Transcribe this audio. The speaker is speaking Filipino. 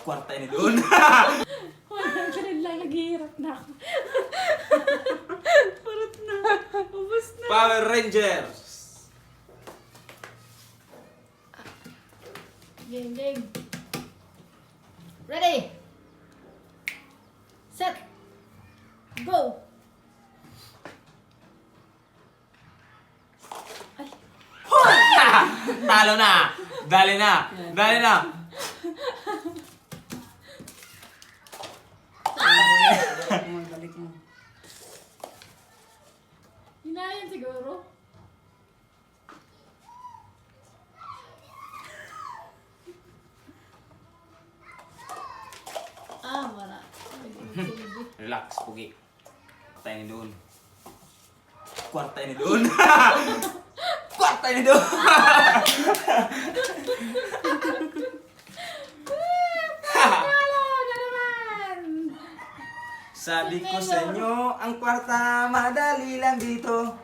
Kwarta ni doon. Wala, ganun lang. Naghihirap na ako. Parot na. Ubus na. Power Rangers. Game, game. Ready? Set. Go. Ay. Talo na. Dali na. Dali na. Balik mo. Hinayan siguro. Wala. Relax, pugi. Kwarta ni doon. Kwarta ni doon. Kwarta ni doon. Talo na naman! Sabi ko sa inyo, ang kwarta madali lang dito.